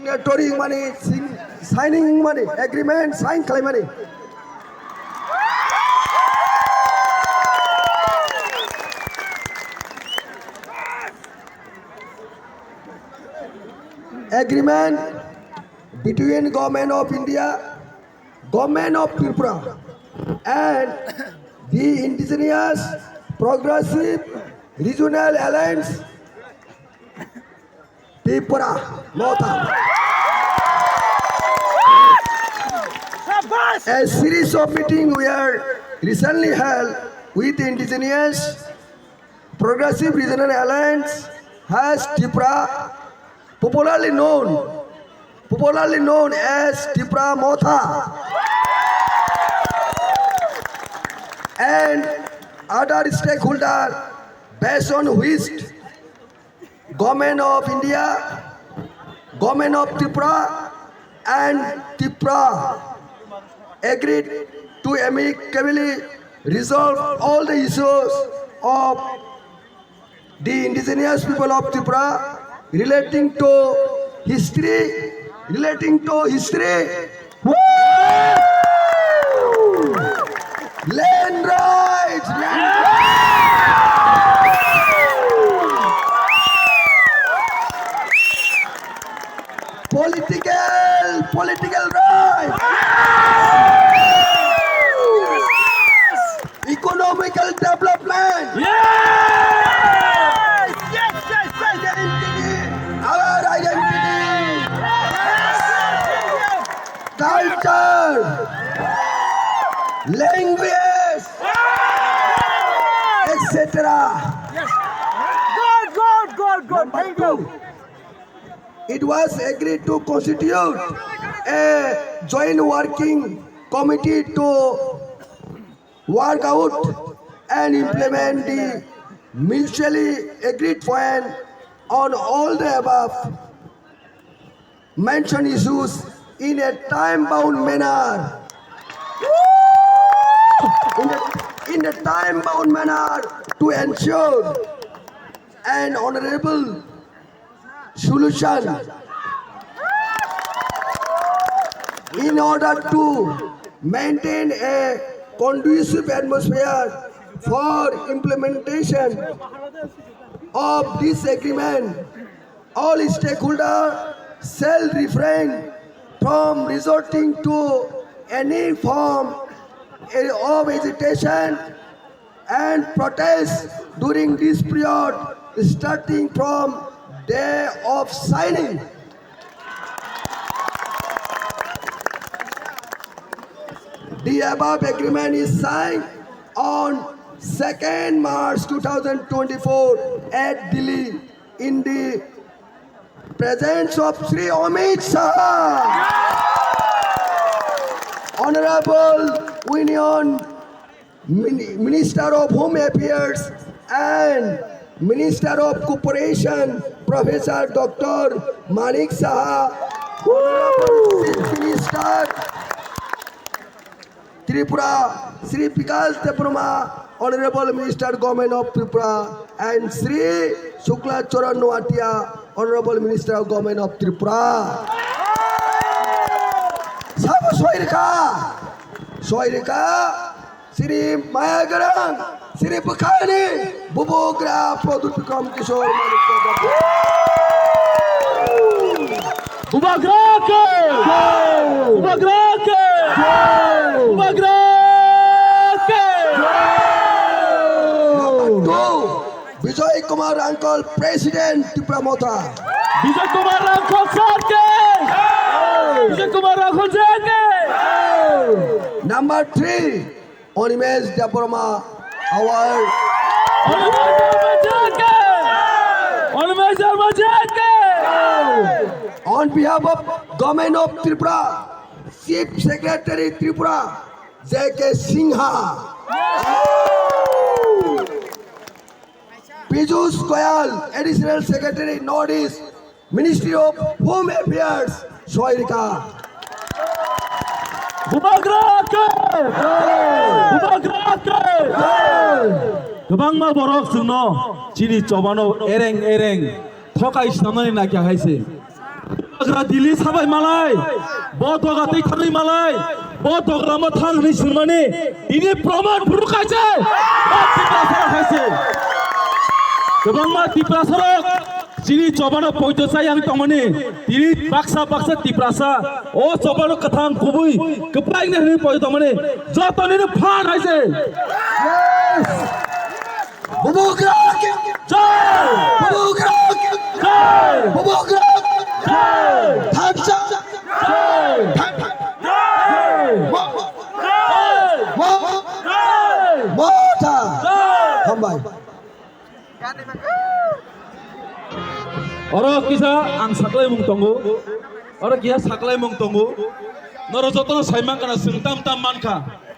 signatory money, signing money, agreement, sign claim money. Agreement between Government of India, Government of Tripura, and the Indigenous Progressive Regional Alliance, Tripura, Motha. A series of meetings were recently held with the Indigenous Progressive Regional Alliance has Tripura, popularly known as Tripura Motha, and other stakeholders based on which Government of India, Government of Tripura, and Tripura agreed to amicably resolve all the issues of the indigenous people of Tripura relating to history, land rights, political rights, economical development, our identity, culture, language, etc. Number two, it was agreed to constitute a joint working committee to work out and implement the mutually agreed plan on all the above mentioned issues in a time-bound manner. In a time-bound manner to ensure an honorable solution. In order to maintain a conducive atmosphere for implementation of this agreement, all stakeholders shall refrain from resorting to any form of agitation and protest during this period, starting from day of signing. The above agreement is signed on 2nd March 2024 at Delhi in the presence of Sri Amit Shah, Honorable Union Minister of Home Affairs and Minister of Cooperation, Professor Dr. Manik Saha, Honorable Chief Minister, Tripura, Sri Vikas Debroma, Honorable Minister Government of Tripura, and Sri Shukla Charan Noatia, Honorable Minister of Government of Tripura. Sab Soirika, Sri Mayagarang, Sri Bukhani, Bubogra, Produtukam Kishore Vijay Kumar Uncle, President Tripura Motha. Vijay Kumar Uncle Sarke. Vijay Kumar Uncle Sarke. Number 3, Onimesh Debroma Award. On behalf of Government of Tripura, Chief Secretary Tripura, J.K. Singha. Piyush Goyal, Additional Secretary, Northeast, Ministry of Home Affairs, Soirika. Gabang mal borok sungno, cili cobano ereng, thokai samani na kya haise. Agra dili sabai malai, boto gatai thani malai, boto grama thang ni surmani, ini proman buruk aja, Tipra Sorok haise. Kebang ma Tipra Sorok, sini cobano poito sayang tongmani, ini baksa Tipra Sa, oh cobano kathang kubui, kepaing ni poito tongmani, joto ni phan haise. Yes! Bubukrak! Jai! Bubukrak! Jai! Bubukrak! Jai! Thamsa! Jai! Jai! Mota! Hambay. Oro kisa ang saklay mong tongo. Oro kisa saklay mong tongo. Naro jotono saimang kana sing tam man ka.